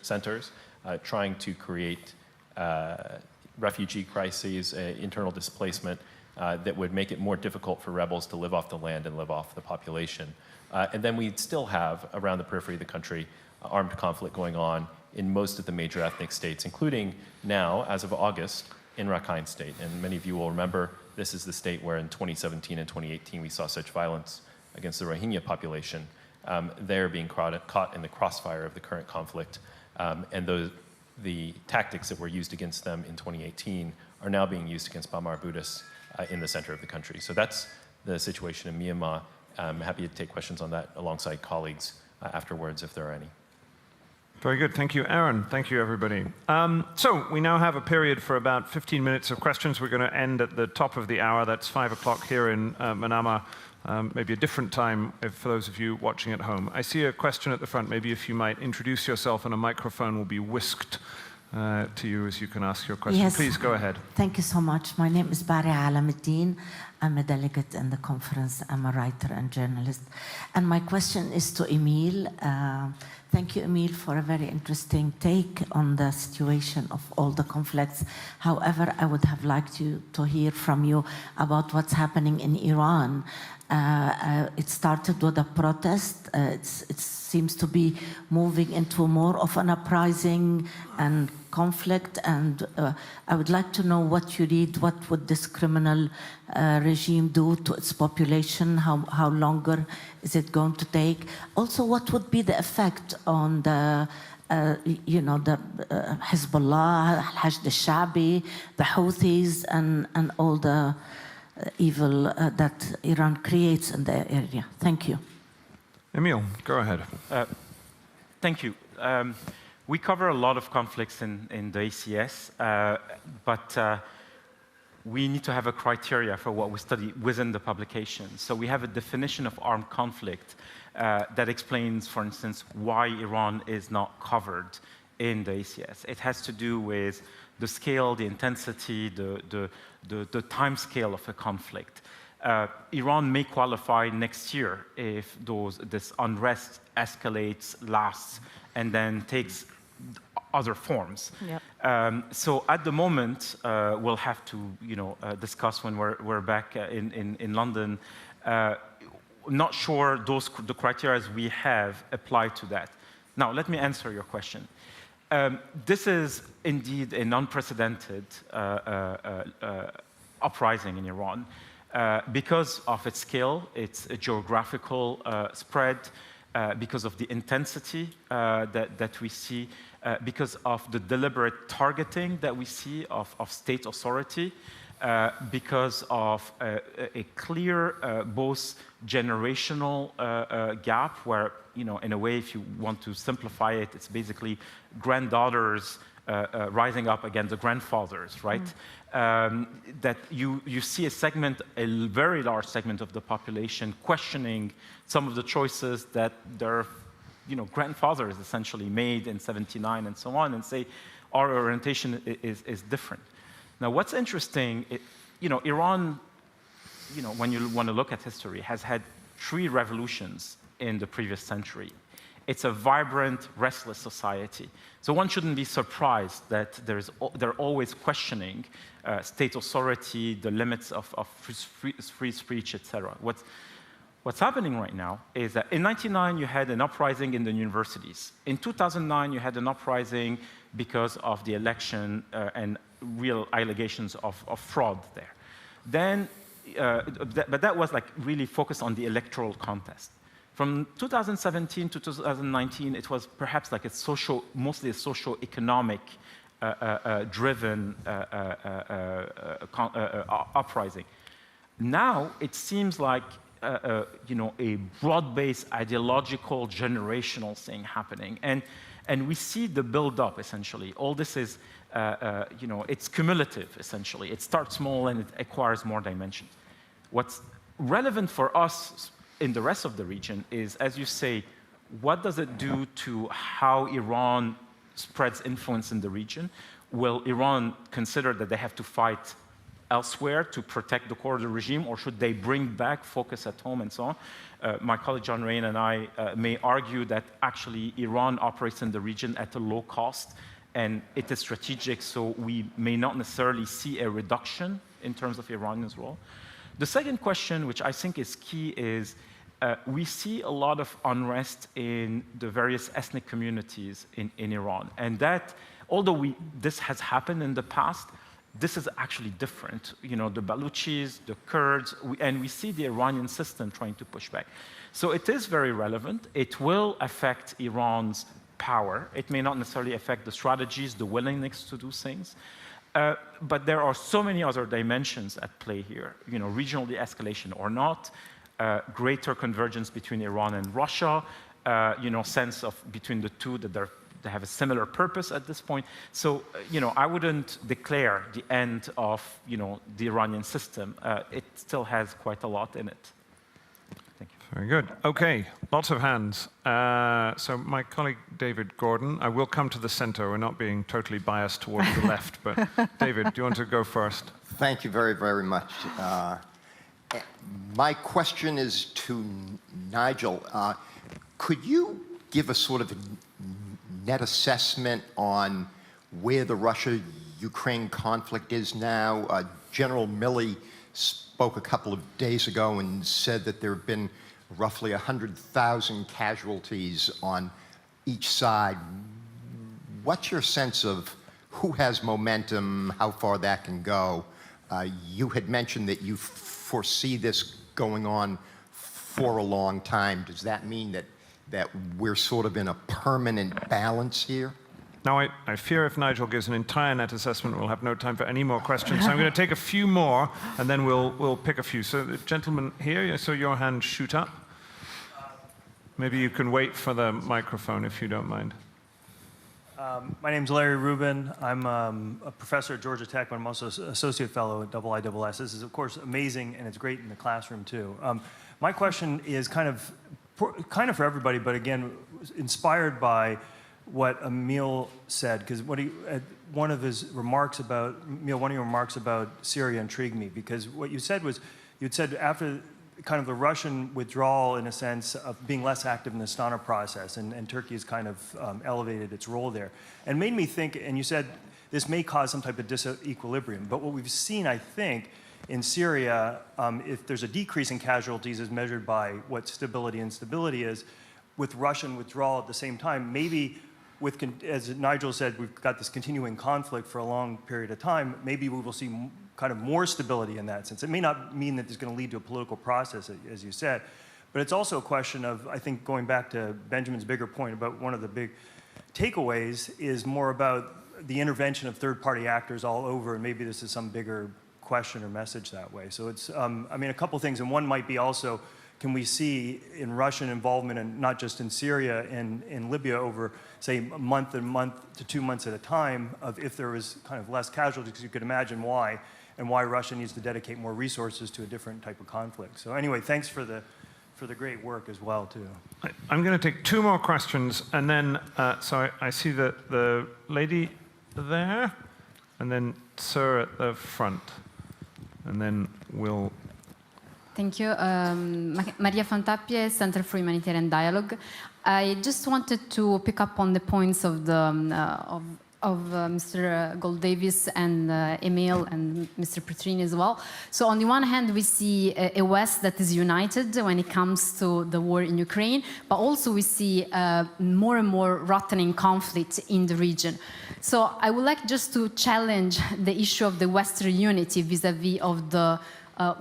trying to create refugee crises, internal displacement that would make it more difficult for rebels to live off the land and live off the population. And then we still have, around the periphery of the country, armed conflict going on in most of the major ethnic states, including now, as of August, in Rakhine State. And many of you will remember this is the state where in 2017 and 2018 we saw such violence against the Rohingya population. They're being caught in the crossfire of the current conflict. And the tactics that were used against them in 2018 are now being used against Bamar Buddhists in the center of the country. So that's the situation in Myanmar. I'm happy to take questions on that alongside colleagues afterwards if there are any. Very good. Thank you, Aaron. Thank you, everybody. So we now have a period for about 15 minutes of questions. We're going to end at the top of the hour. That's 5 o'clock here in Manama. Maybe a different time for those of you watching at home. I see a question at the front. Maybe if you might introduce yourself and a microphone will be whisked to you as you can ask your question. Yes. Please go ahead. Thank you so much. My name is Bari Alamuddin. I'm a delegate in the conference. I'm a writer and journalist. And my question is to Emil. Thank you, Emil, for a very interesting take on the situation of all the conflicts. However, I would have liked to hear from you about what's happening in Iran. It started with a protest. It seems to be moving into more of an uprising and conflict. And I would like to know what you read. What would this criminal regime do to its population? How longer is it going to take? Also, what would be the effect on the Hezbollah, Hashd al-Sha'bi, the Houthis, and all the evil that Iran creates in the area? Thank you. Emil, go ahead. Thank you. We cover a lot of conflicts in the ACS, but we need to have a criteria for what we study within the publication. So we have a definition of armed conflict that explains, for instance, why Iran is not covered in the ACS. It has to do with the scale, the intensity, the time scale of a conflict. Iran may qualify next year if this unrest escalates, lasts, and then takes other forms. Yep. So at the moment, we'll have to discuss when we're back in London. Not sure the criteria we have apply to that. Now, let me answer your question. This is indeed an unprecedented uprising in Iran because of its scale, its geographical spread, because of the intensity that we see, because of the deliberate targeting that we see of state authority, because of a clear both generational gap where, in a way, if you want to simplify it, it's basically granddaughters rising up against the grandfathers, right? That you see a very large segment of the population questioning some of the choices that their grandfathers essentially made in '79 and so on, and say our orientation is different. Now, what's interesting, Iran, when you want to look at history, has had 3 revolutions in the previous century. It's a vibrant, restless society. So one shouldn't be surprised that they're always questioning state authority, the limits of free speech, etc. What's happening right now is that in 1999, you had an uprising in the universities. In 2009, you had an uprising because of the election and real allegations of fraud there. Then, but that was like really focused on the electoral contest. From 2017 to 2019, it was perhaps like mostly a social-economic driven uprising. Now, it seems like a broad-based ideological generational thing happening. And we see the build-up, essentially. All this is, it's cumulative, essentially. It starts small and it acquires more dimensions. What's relevant for us in the rest of the region is, as you say, what does it do to how Iran spreads influence in the region? Will Iran consider that they have to fight elsewhere to protect the core of the regime, or should they bring back focus at home and so on? My colleague John Rain and I may argue that actually Iran operates in the region at a low cost, and it is strategic, so we may not necessarily see a reduction in terms of Iranians' role. The second question, which I think is key, is we see a lot of unrest in the various ethnic communities in Iran. And that, although this has happened in the past, this is actually different. The Baluchis, the Kurds, and we see the Iranian system trying to push back. So it is very relevant. It will affect Iran's power. It may not necessarily affect the strategies, the willingness to do things. But there are so many other dimensions at play here. Regional de-escalation or not, greater convergence between Iran and Russia, sense of between the two that they have a similar purpose at this point. So, I wouldn't declare the end of, the Iranian system. It still has quite a lot in it. Thank you. Very good. Okay, lots of hands. So my colleague David Gordon, I will come to the center. We're not being totally biased towards the left, but David, do you want to go first? Thank you very, very much. My question is to Nigel. Could you give a sort of net assessment on where the Russia-Ukraine conflict is now? General Milley spoke a couple of days ago and said that there have been roughly 100,000 casualties on each side. What's your sense of who has momentum, how far that can go? You had mentioned that you foresee this going on for a long time. Does that mean that we're sort of in a permanent balance here? Now, I fear if Nigel gives an entire net assessment, we'll have no time for any more questions. So I'm going to take a few more, and then we'll pick a few. So the gentleman here, I saw your hand shoot up. Maybe you can wait for the microphone if you don't mind. My name's Larry Rubin. I'm a professor at Georgia Tech, but I'm also an associate fellow at IISS. This is, of course, amazing, and it's great in the classroom, too. My question is kind of for everybody, but again, inspired by what Emil said, because one of your remarks about Syria intrigued me, because what you said was, you'd said after kind of the Russian withdrawal, in a sense, of being less active in the Astana process, and Turkey has kind of elevated its role there. And made me think, and you said this may cause some type of disequilibrium, but what we've seen, I think, in Syria, if there's a decrease in casualties as measured by what stability and instability is, with Russian withdrawal at the same time, maybe as Nigel said, we've got this continuing conflict for a long period of time, maybe we will see kind of more stability in that sense. It may not mean that it's going to lead to a political process, as you said, but it's also a question of, I think, going back to Benjamin's bigger point about one of the big takeaways is more about the intervention of third-party actors all over, and maybe this is some bigger question or message that way. So it's, I mean, a couple things, and one might be also, can we see in Russian involvement, and not just in Syria, in Libya over, say, a month to 2 months at a time, of if there was kind of less casualties, because you could imagine why, and why Russia needs to dedicate more resources to a different type of conflict. So anyway, thanks for the great work as well, too. I'm going to take 2 more questions, and then, so I see the lady there, and then Sir at the front, and then we'll Thank you. Maria Fontapie, Center for Humanitarian Dialogue. I just wanted to pick up on the points of Mr. Gold-Davis and Emil and Mr. Petrini as well. So on the one hand, we see a West that is united when it comes to the war in Ukraine, but also we see more and more rotting conflict in the region. So I would like just to challenge the issue of the Western unity vis-à-vis of the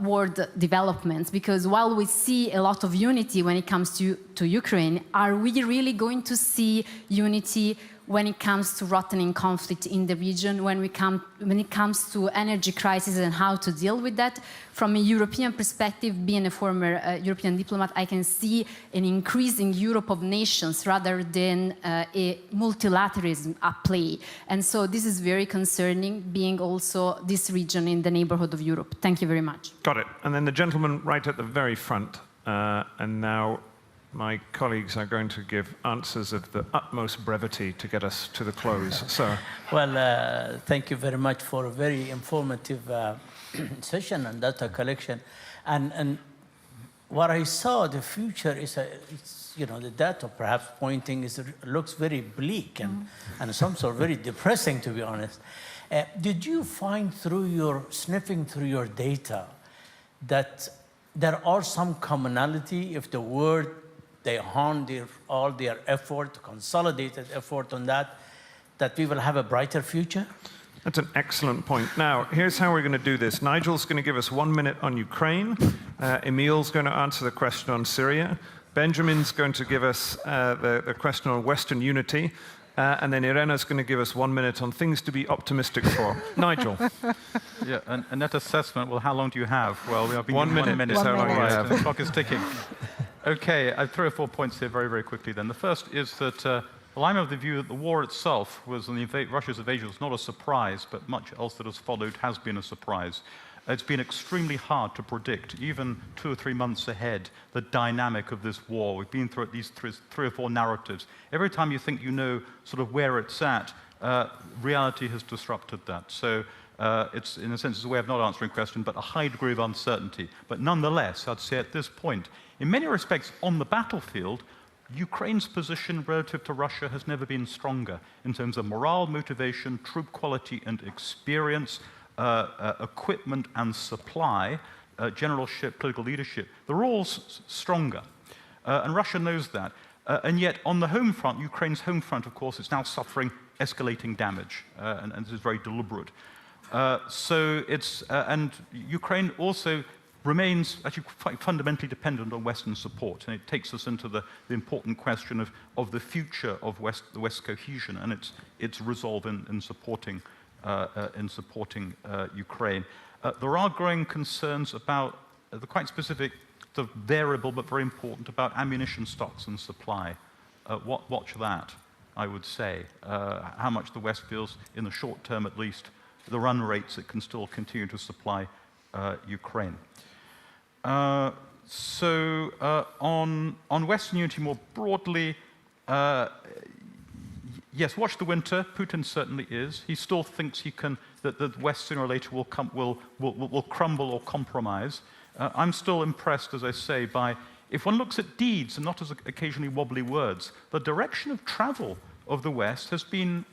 world developments, because while we see a lot of unity when it comes to Ukraine, are we really going to see unity when it comes to rotting conflict in the region, when it comes to energy crisis and how to deal with that? From a European perspective, being a former European diplomat, I can see an increasing Europe of nations rather than a multilateralism at play. And so this is very concerning, being also this region in the neighborhood of Europe. Thank you very much. Got it. And then the gentleman right at the very front. And now my colleagues are going to give answers of the utmost brevity to get us to the close. Sir. Well, thank you very much for a very informative session and data collection. And what I saw, the future is, you know, the data perhaps pointing looks very bleak and some sort of very depressing, to be honest. Did you find sniffing through your data that there are some commonality if the world they hone all their effort, consolidated effort on that we will have a brighter future? That's an excellent point. Now, here's how we're going to do this. Nigel's going to give us 1 minute on Ukraine. Emil's going to answer the question on Syria. Benjamin's going to give us the question on Western unity. And then Irena's going to give us 1 minute on things to be optimistic for. Nigel. Yeah, a net assessment. Well, how long do you have? Well, we have been 1 minute. 1 minute. Is how long you have. The clock is ticking. Okay, I have 3 or 4 points here very, very quickly then. The first is that, well, I'm of the view that the war itself Russia's invasion was not a surprise, but much else that has followed has been a surprise. It's been extremely hard to predict, even 2 or 3 months ahead, the dynamic of this war. We've been through at least 3 or 4 narratives. Every time you think you know sort of where it's at, reality has disrupted that. So it's, in a sense, it's a way of not answering a question, but a high degree of uncertainty. But nonetheless, I'd say at this point, in many respects on the battlefield, Ukraine's position relative to Russia has never been stronger in terms of morale, motivation, troop quality and experience, equipment and supply, generalship, political leadership. They're all stronger. And Russia knows that. And yet, on the home front, Ukraine's home front, of course, is now suffering escalating damage. And this is very deliberate. So it's, and Ukraine also remains actually quite fundamentally dependent on Western support. And it takes us into the important question of the future of the West cohesion and its resolve in supporting Ukraine. There are growing concerns about the quite specific, the variable but very important, about ammunition stocks and supply. Watch that, I would say. How much the West feels, in the short term at least, the run rates it can still continue to supply Ukraine. So on Western unity more broadly, yes, watch the winter. Putin certainly is. He still thinks that the West sooner or later will crumble or compromise. I'm still impressed, as I say, by, if one looks at deeds and not as occasionally wobbly words, the direction of travel of the West has been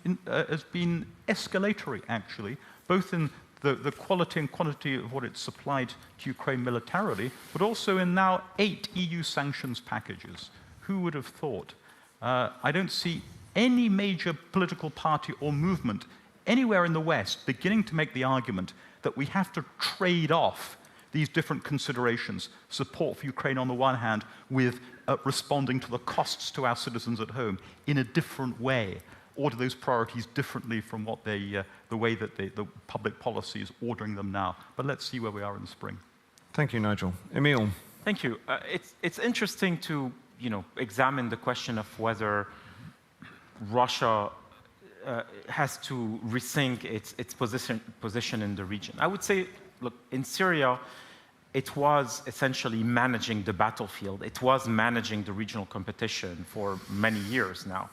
escalatory, actually, both in the quality and quantity of what it's supplied to Ukraine militarily, but also in now 8 EU sanctions packages. Who would have thought? I don't see any major political party or movement anywhere in the West beginning to make the argument that we have to trade off these different considerations, support for Ukraine on the one hand, with responding to the costs to our citizens at home in a different way, order those priorities differently from what the way that the public policy is ordering them now. But let's see where we are in the spring. Thank you, Nigel. Emil. Thank you. It's interesting to examine the question of whether Russia has to rethink its position in the region. I would say, look, in Syria, it was essentially managing the battlefield. It was managing the regional competition for many years now.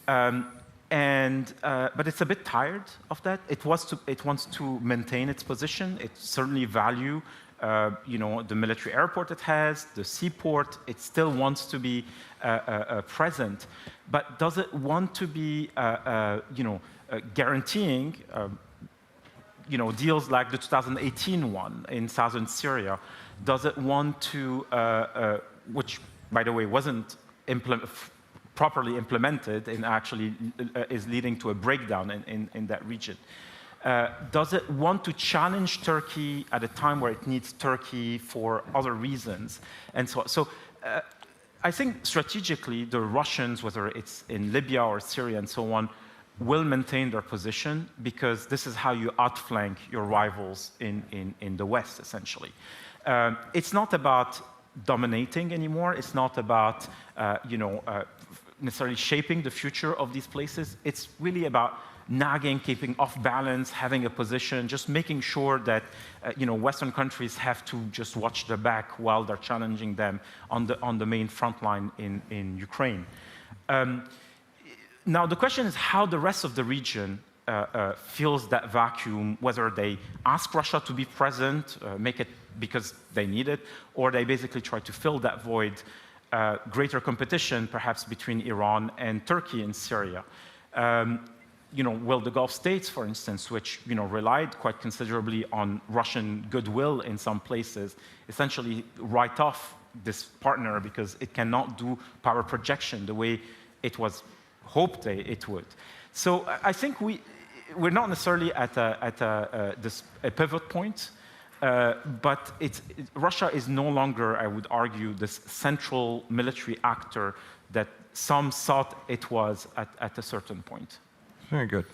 But it's a bit tired of that. It wants to maintain its position. It certainly values the military airport it has, the seaport. It still wants to be present, but does it want to be, guaranteeing, deals like the 2018 one in southern Syria? Does it want to, which, by the way, wasn't properly implemented and actually is leading to a breakdown in that region? Does it want to challenge Turkey at a time where it needs Turkey for other reasons? And so I think strategically, the Russians, whether it's in Libya or Syria and so on, will maintain their position because this is how you outflank your rivals in the West, essentially. It's not about dominating anymore. It's not about necessarily shaping the future of these places. It's really about nagging, keeping off balance, having a position, just making sure that Western countries have to just watch their back while they're challenging them on the main front line in Ukraine. Now the question is how the rest of the region fills that vacuum, whether they ask Russia to be present, make it because they need it, or they basically try to fill that void, greater competition perhaps between Iran and Turkey in Syria. Will the Gulf states, for instance, which relied quite considerably on Russian goodwill in some places, essentially write off this partner because it cannot do power projection the way it was hoped it would? So I think we're not necessarily at a pivot point, but Russia is no longer, I would argue, this central military actor that some thought it was at a certain point. Very good.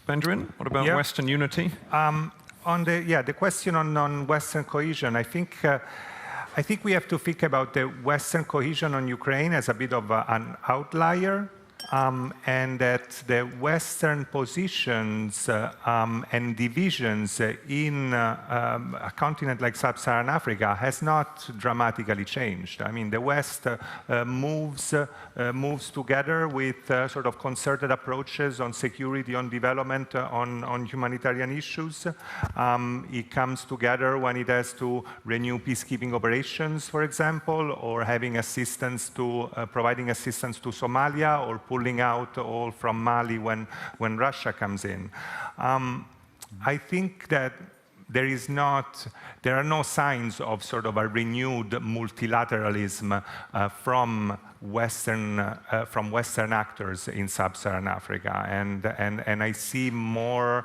Benjamin, what about Western unity? On the question on Western cohesion, I think we have to think about the Western cohesion on Ukraine as a bit of an outlier. And that the Western positions and divisions in a continent like Sub-Saharan Africa has not dramatically changed. I mean, the West moves together with sort of concerted approaches on security, on development, on humanitarian issues. It comes together when it has to renew peacekeeping operations, for example, or having assistance to providing assistance to Somalia, or pulling out all from Mali when Russia comes in. I think that there are no signs of sort of a renewed multilateralism from Western actors in Sub-Saharan Africa, and I see more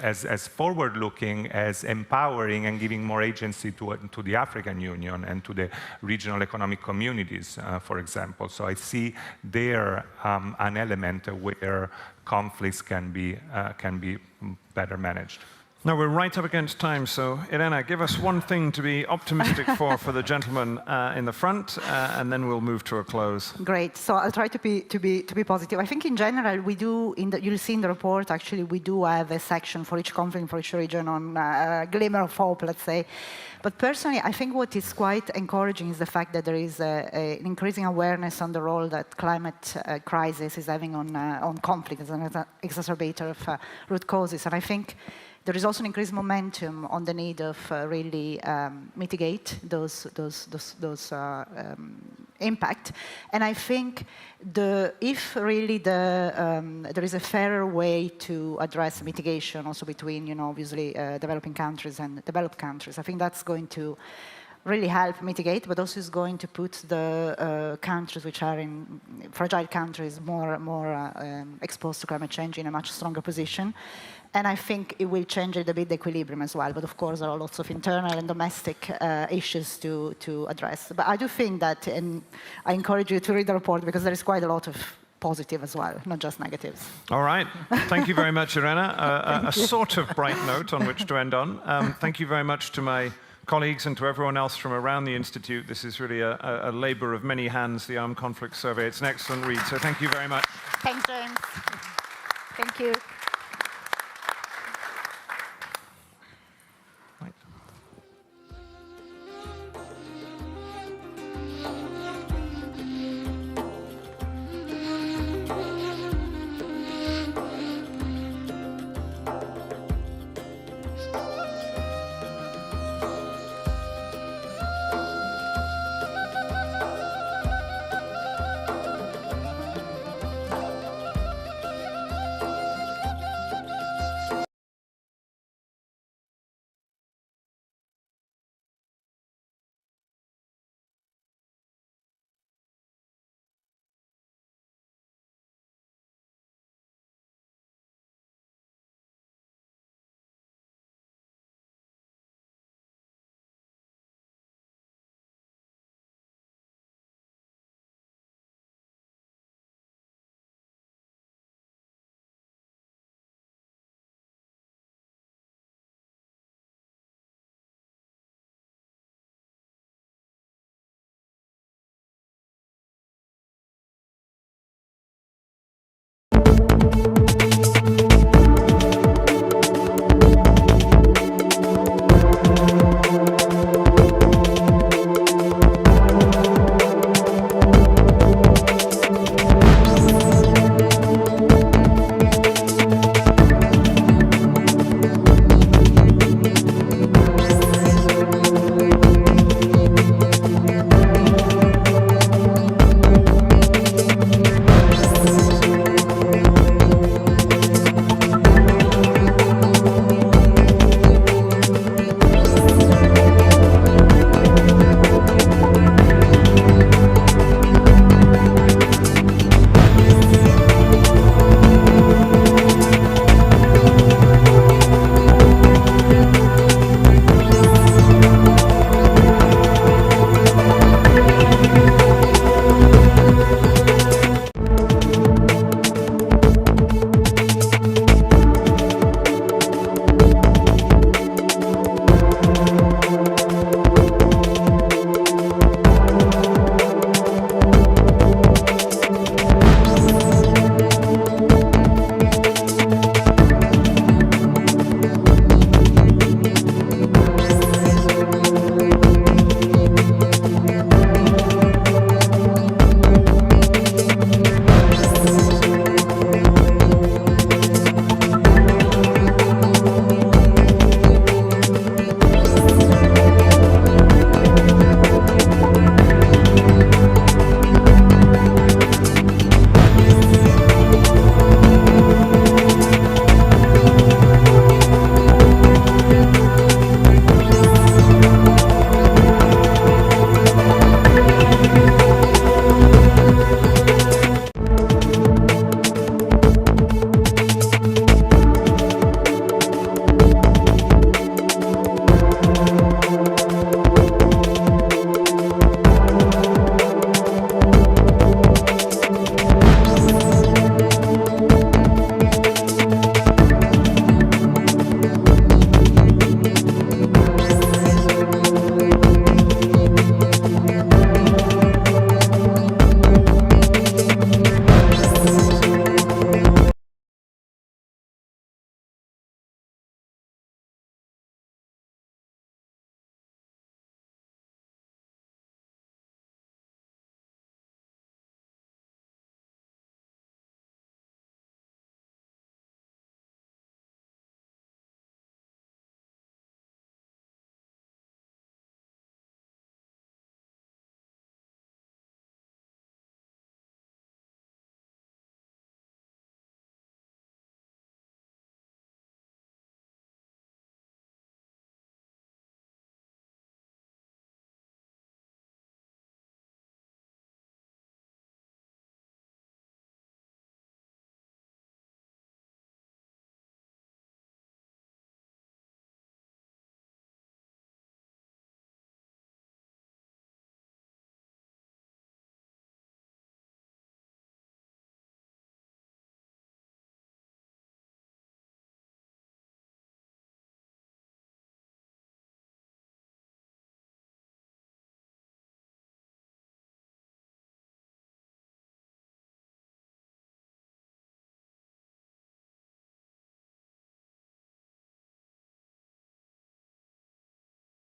as forward-looking, as empowering and giving more agency to the African Union and to the regional economic communities, for example. So I see there an element where conflicts can be better managed. Now we're right up against time, so Irena, give us one thing to be optimistic for the gentleman in the front, and then we'll move to a close. Great. So I'll try to be positive. I think in general we do. You'll see in the report actually we do have a section for each conflict, for each region, on a glimmer of hope, let's say. But personally, I think what is quite encouraging is the fact that there is an increasing awareness on the role that climate crisis is having on conflict as an exacerbator of root causes, and I think there is also an increased momentum on the need of really mitigate those impact. And I think if really there is a fairer way to address mitigation also between, obviously developing countries and developed countries, I think that's going to really help mitigate, but also is going to put the countries which are in fragile countries more exposed to climate change in a much stronger position. And I think it will change a bit the equilibrium as well. But of course, there are lots of internal and domestic issues to address. But I do think that, and I encourage you to read the report because there is quite a lot of positive as well, not just negatives. All right. Thank you very much, Irena. A sort of bright note on which to end on. Thank you very much to my colleagues and to everyone else from around the Institute. This is really a labor of many hands, the Armed Conflict Survey. It's an excellent read, so thank you very much. Thanks, James. Thank you.